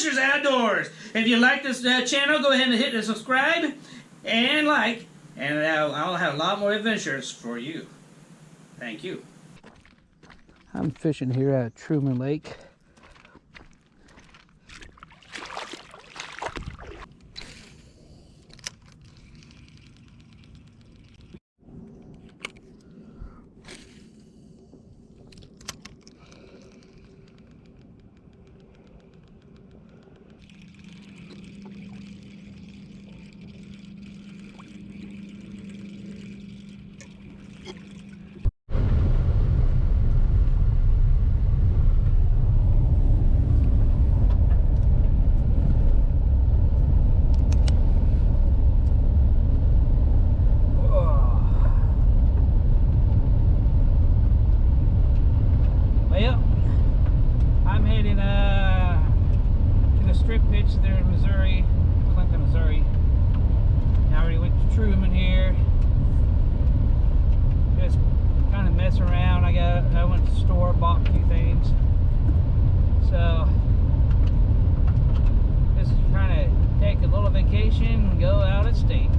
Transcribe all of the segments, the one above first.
Adventures Outdoors. If you like this channel, go ahead and hit the subscribe and like, and I'll have a lot more adventures for you. Thank you. I'm fishing here at Truman Lake. There in Missouri, Clinton, Missouri. I already went to Truman here. Just kind of mess around. I went to the store, bought a few things. So just trying to take a little vacation and go out of state.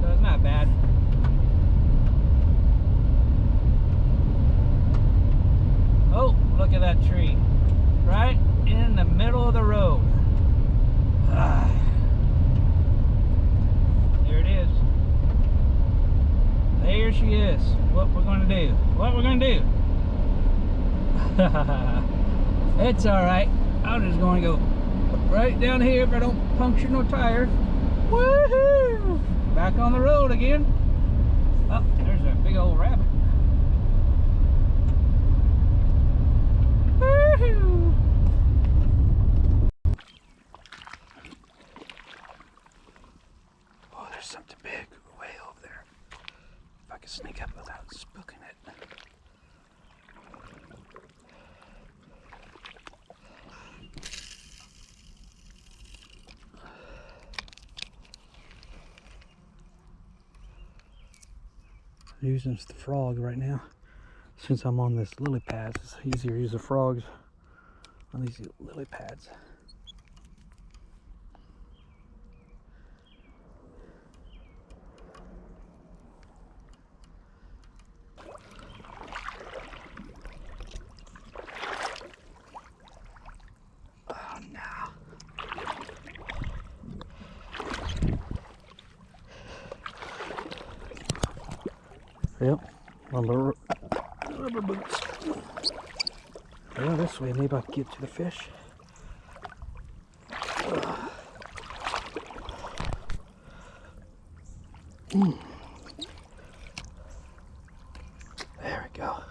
So it's not bad. Oh, look at that tree. Right in the middle of the road. There it is. There she is. What we're going to do. What we're going to do. It's alright. I'm just going to go right down here if I don't puncture no tire. Woohoo! Back on the road again. Oh, there's a big old rabbit. Woohoo! Something big way over there. If I can sneak up without spooking it. I'm using the frog right now. Since I'm on this lily pads, it's easier to use the frogs on these lily pads. Yep, my rubber boots. Well, this way maybe I can get to the fish. There we go.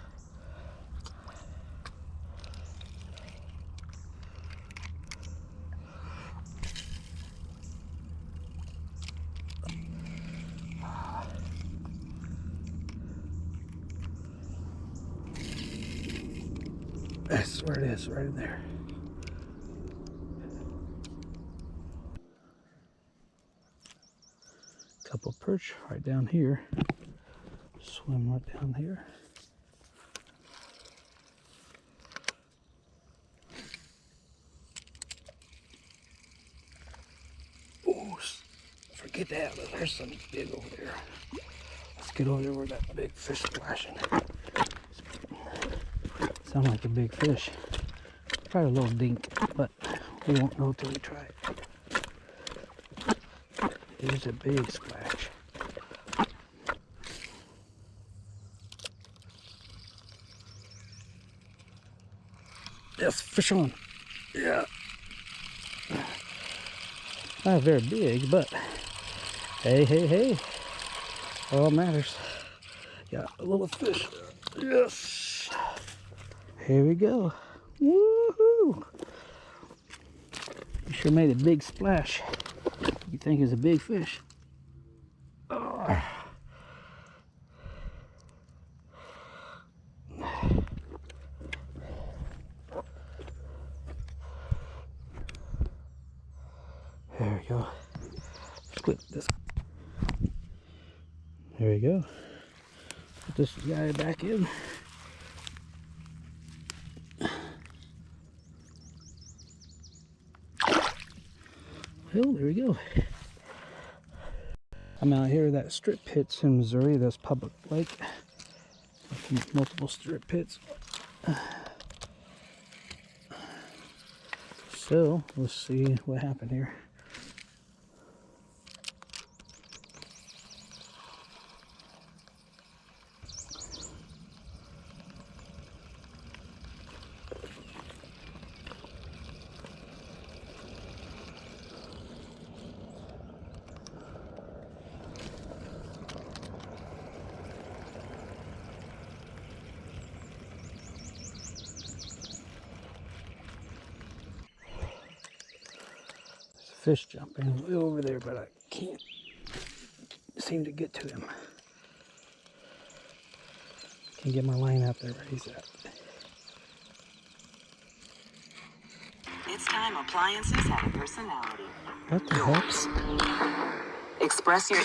That's where it is, right in there. Couple perch right down here. Swim right down here. Oh, forget that, but there's something big over there. Let's get over there where that big fish is splashing. Sound like a big fish. Probably a little dink, but we won't know till we try it. Here's a big splash. Yes, fish on. Yeah. Not very big, but hey, hey, hey. All that matters. Got a little fish. Yes. Here we go. Woohoo! You sure made a big splash. You think it's a big fish? Oh. There we go. Split this. There we go. Put this guy back in. Well, there we go. I'm out here at that strip pits in Missouri, this public lake. Multiple strip pits. So, let's see what happened here. Fish jumping way over there, but I can't seem to get to him. Can't get my line out there where he's at. It's time appliances have a personality. What the heck? Express your...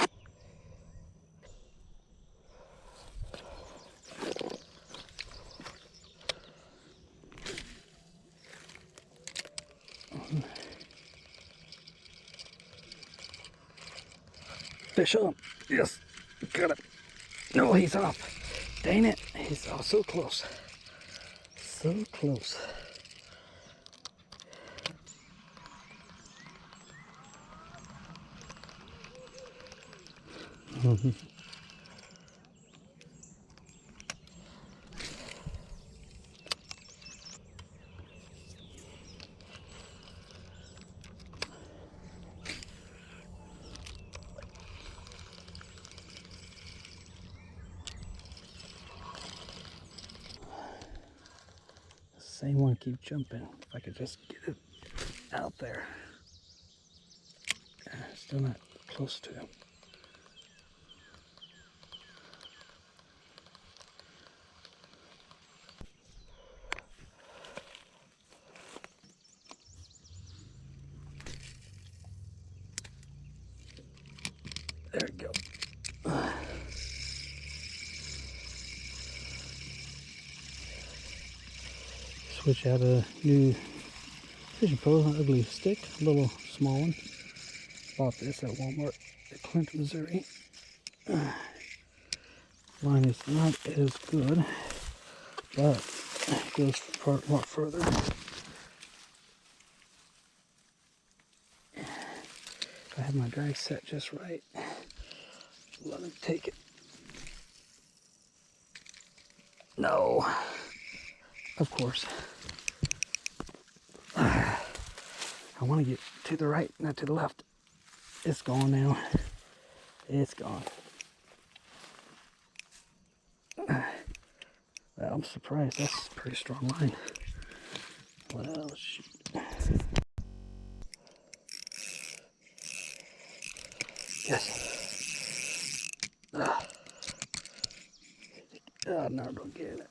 Fish on. Yes. Got it. No, he's off. Dang it. He's oh, so close. So close. Same one keep jumping. If I could just get it out there. Still not close to him. There we go. Switch out a new fishing pole, an ugly stick, a little small one. Bought this at Walmart at Clint, Missouri. Line is not as good, but it goes far, a lot further. If I have my drag set just right, let him take it. No, of course. I want to get to the right, not to the left. It's gone now. It's gone. Well, I'm surprised. That's a pretty strong line. Well, shoot. Yes. Oh, no, don't get it.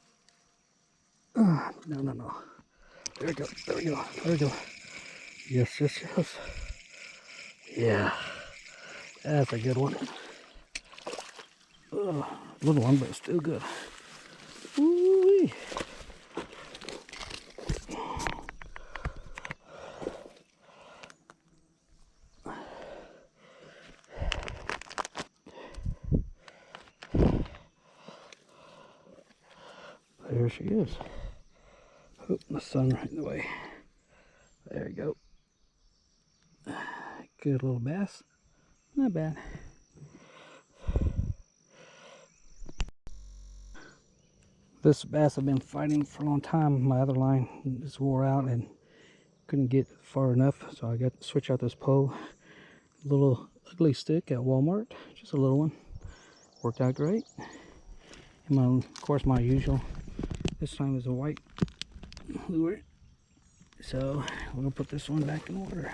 No, no, no. There we go. There we go. There we go. Yes, yes, yes. Yeah. That's a good one. Little one, but still good. Woo-wee. There she is. Oh, the sun right in the way. There we go. Good little bass. Not bad. This bass I've been fighting for a long time. My other line just wore out and couldn't get far enough, so I got to switch out this pole. Little ugly stick at Walmart, just a little one. Worked out great. And of course, my usual. This time is a white lure. So we'll put this one back in order.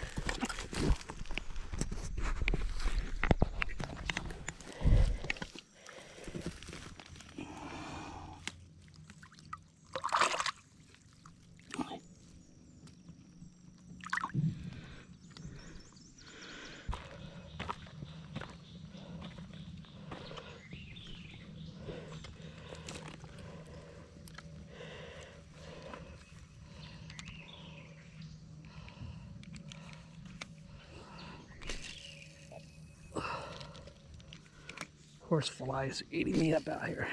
Horse flies eating me up out here.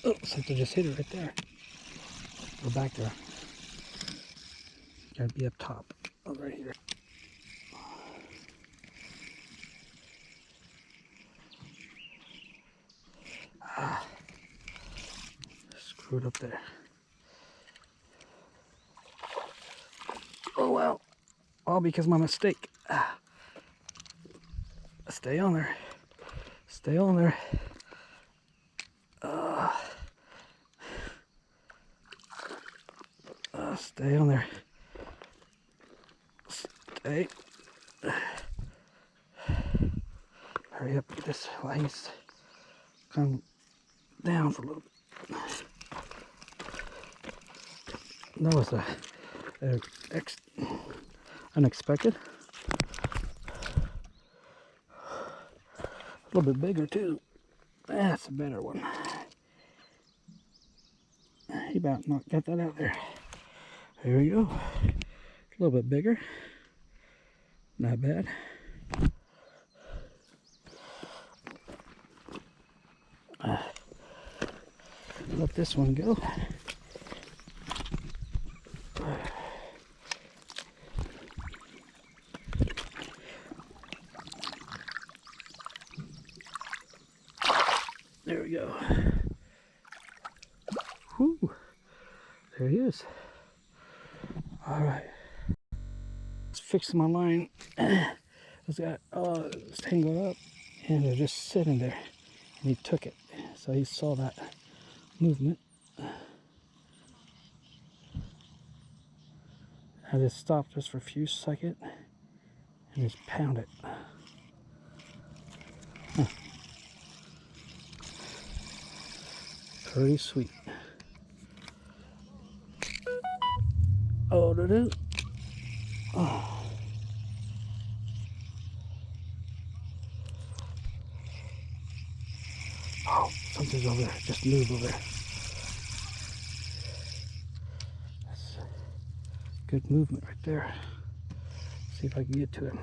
Oh, something just hit it right there. Go back there. Gotta be up top. Oh, right here. Ah. Screwed up there. Oh, well. All because of my mistake. Ah. Stay on there. Stay on there. Stay on there. Stay. Hurry up, get this lines come down for a little bit. That was unexpected. A little bit bigger too. That's a better one. He about not got that out there. Here we go. A little bit bigger. Not bad. Let this one go. There we go. Whew. There he is. All right. Let's fix my line. It's got it's tangled up, and they're just sitting there. And he took it, so he saw that movement. I just stopped just for a few seconds and just pound it. Huh. Pretty sweet. Oh, do. Oh. Oh, something's over there. Just moved over there. That's good movement right there. See if I can get to him.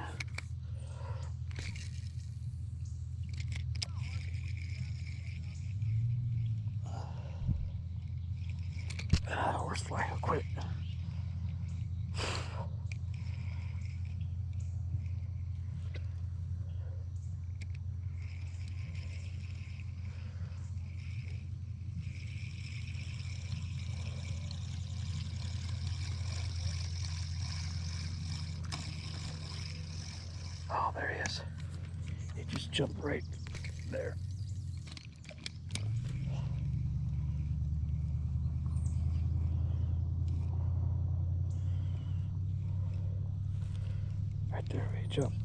Horsefly, I'll quit. Oh, there he is. He just jumped right there. Right there, he jumped.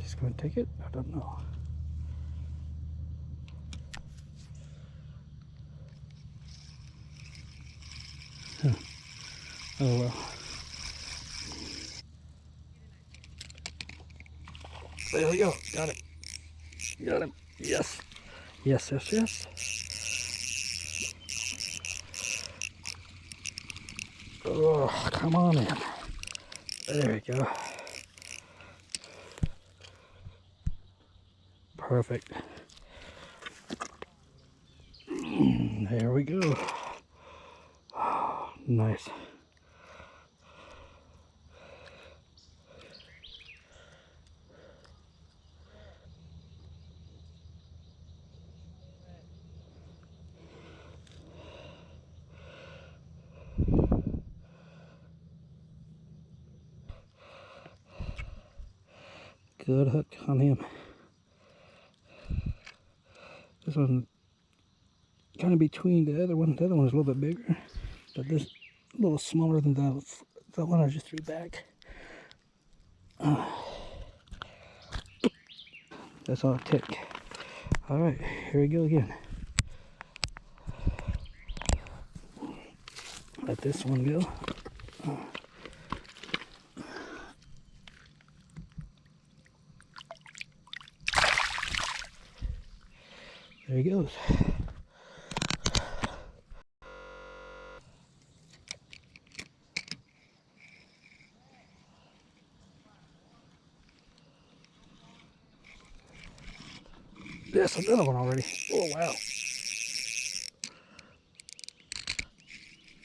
He's going to take it? I don't know. Huh. Oh well. There we go. Got it. Got him. Yes. Yes, yes, yes. Oh, come on in. There we go. Perfect. There we go. Oh, nice. Good hook on him. This one kind of between the other one. The other one is a little bit bigger, but this a little smaller than the one I just threw back. That's all it took. All right, here we go again. Let this one go. goes. There's another one already. Oh, wow.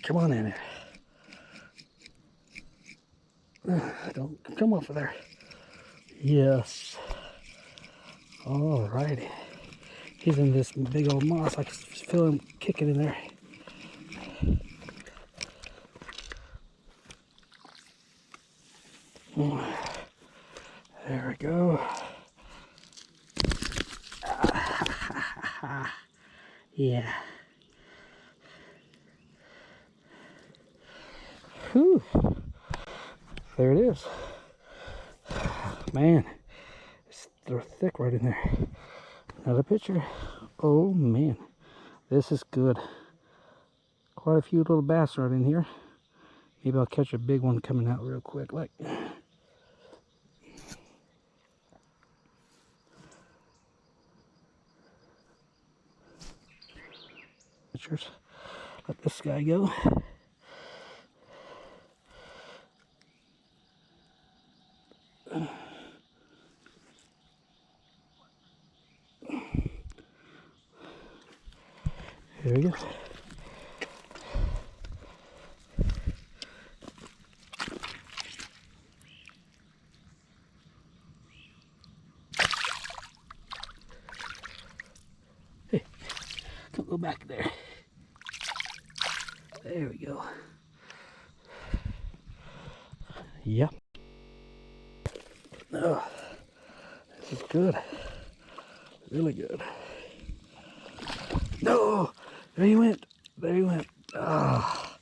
Come on in there. Don't come off of there. Yes. All righty. He's in this big old moss. I can feel him kicking in there. There we go. Yeah. Whew. There it is. Man, they're thick right in there. Another picture. Oh man, this is good. Quite a few little bass right in here. Maybe I'll catch a big one coming out real quick. Like, pictures. Let this guy go. Here we go. Hey, don't go back there. There we go. Yep. Oh, this is good. Really good. No! There he went. There he went. Ah,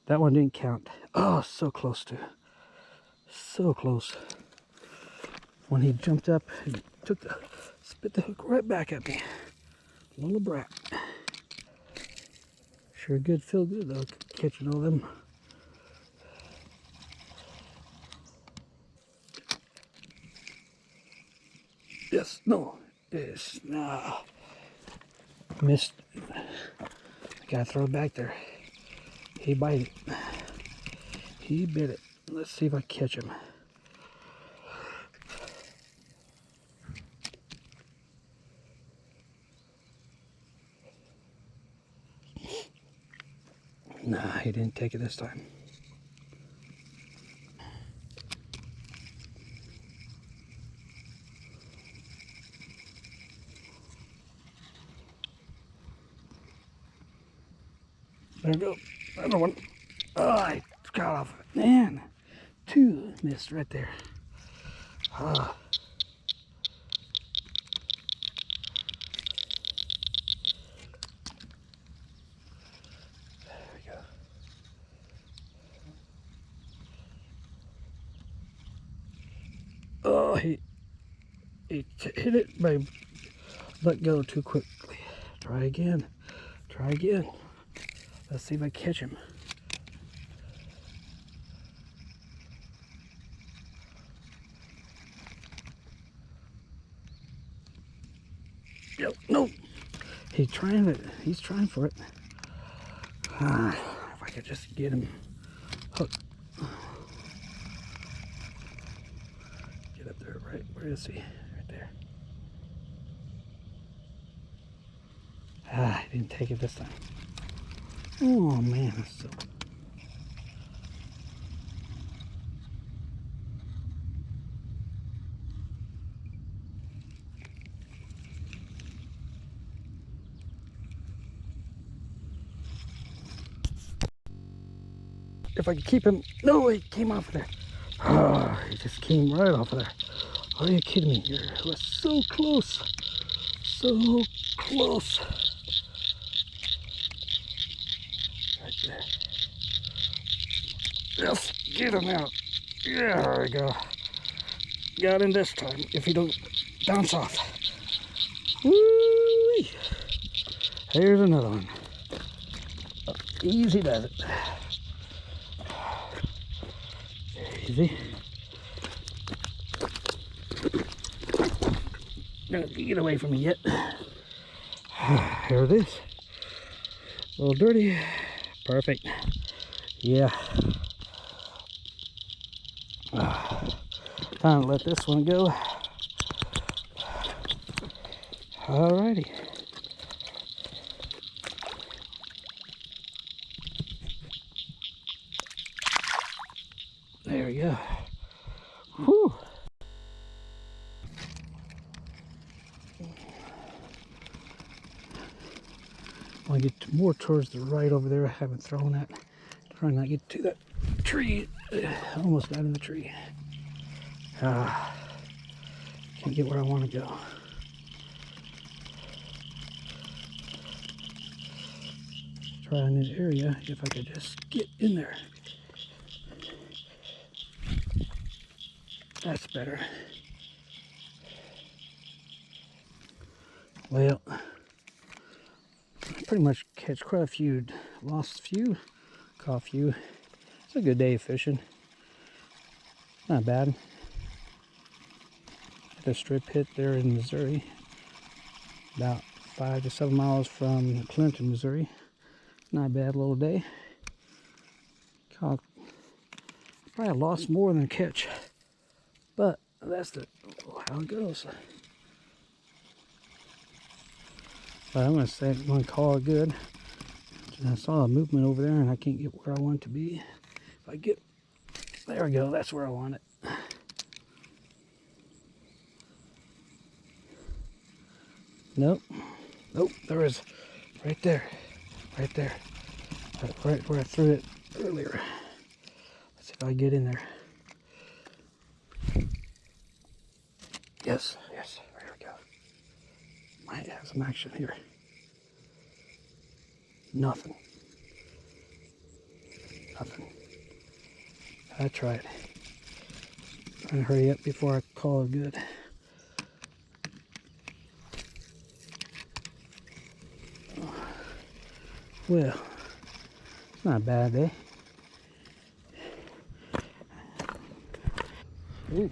that one didn't count. Oh, so close to. So close. When he jumped up and spit the hook right back at me. Little brat. Sure good, feel good though, catching all them. Yes, no, yes, no. Missed. I gotta throw it back there. He bite it. He bit it. Let's see if I catch him. Nah, he didn't take it this time. There we go. Another one. Oh, I got off. Man, two missed right there. Ah. There we go. Oh, he hit it by let go too quickly. Try again. Try again. Let's see if I catch him. Yep, no. He's trying it. He's trying for it. Ah, if I could just get him hooked. Get up there, right? Where is he? Right there. Ah, he didn't take it this time. Oh man, that's so. If I could keep him. No, he came off of there. Oh, he just came right off of there. Are you kidding me? It was so close. So close. Right there. Yes, get him out. Yeah, there we go. Got him this time. If he don't bounce off. Woo-wee. Here's another one. Easy does it. Easy. Don't get away from me yet. Here it is. A little dirty. Perfect. Yeah. Time to let this one go. Alrighty. There we go. Whew. I want to get more towards the right over there. I haven't thrown that. Trying not to get to that tree. Almost got in the tree. Can't get where I want to go. Try in this area if I could just get in there. That's better. Well, I pretty much catch quite a few. Lost a few, caught a few. It's a good day of fishing. Not bad. At a strip hit there in Missouri, about 5 to 7 miles from Clinton, Missouri. Not a bad little day. Caught, probably lost more than catch, but that's how it goes. But I'm gonna call it good. I saw a movement over there, and I can't get where I want it to be. If I get, there we go. That's where I want it. Nope. Nope. There is, right there. Right there. Right where I threw it earlier. Let's see if I can get in there. Yes. Yes. There we go. Might have some action here. Nothing. Nothing. I tried. Trying to hurry up before I call it good. Well, it's not a bad day. Ooh.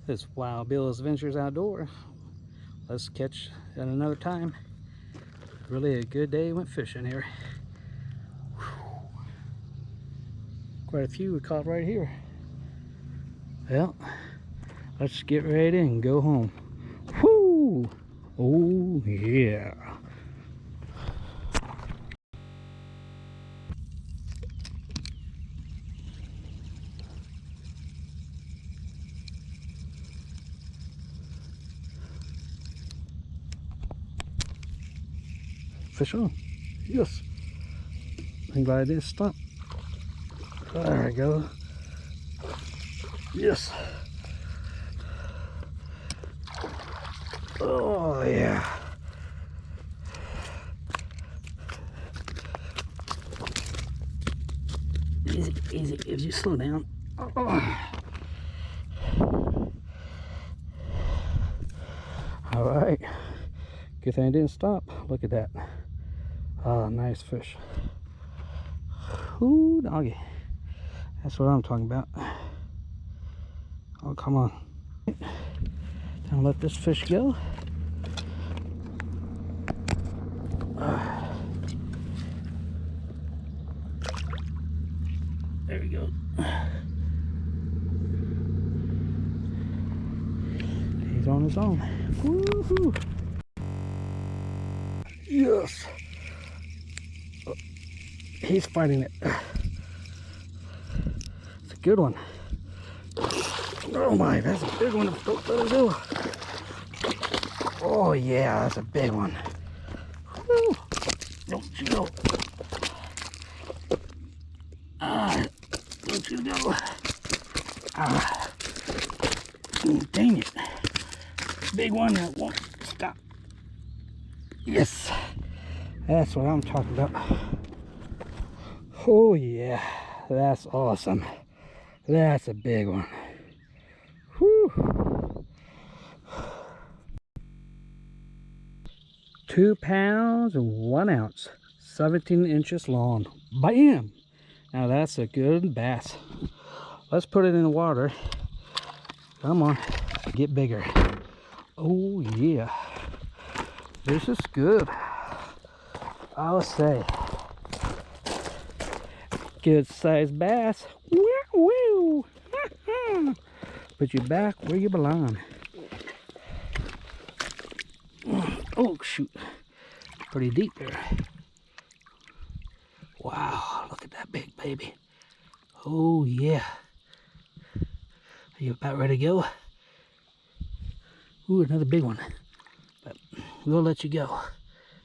This Wild Bill's Adventures Outdoor. Let's catch at another time. Really a good day went fishing here. Whew. Quite a few we caught right here. Well, let's get ready and go home. Whoo! Oh yeah. Fish on. Yes. I'm glad I didn't stop. There we go. Yes. Oh yeah. Easy, easy, if you slow down. Oh. All right. Good thing I didn't stop. Look at that. Ah, nice fish. Ooh, doggy. That's what I'm talking about. Oh, come on. Time to let this fish go. There we go. He's on his own. Woohoo! Yes! Oh, he's fighting it. It's a good one. Oh my, that's a big one. Don't let it go. Oh yeah, that's a big one. Woo. Don't you go. Don't you go. Dang it. Big one that won't stop. Yes. That's what I'm talking about. Oh yeah, that's awesome. That's a big one. Whew. 2 pounds and 1 ounce, 17 inches long. Bam! Now that's a good bass. Let's put it in the water. Come on, get bigger. Oh yeah, this is good. I'll say. Good sized bass. Woo! Put you back where you belong. Oh shoot, pretty deep there. Wow, look at that big baby. Oh yeah. Are you about ready to go? Ooh, another big one. But we'll let you go.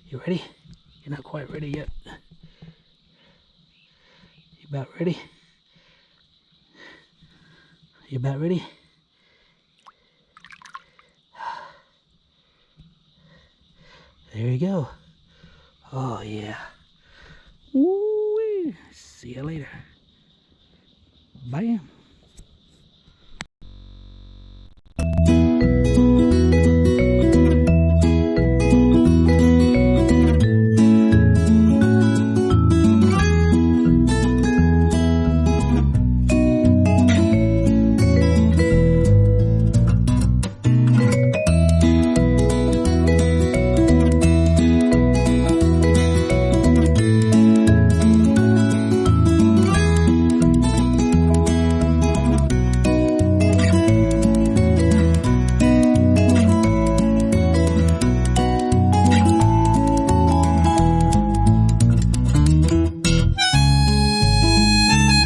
You ready? You're not quite ready yet. You about ready? You about ready? There you go. Oh yeah. Woo-wee. See you later. Bam.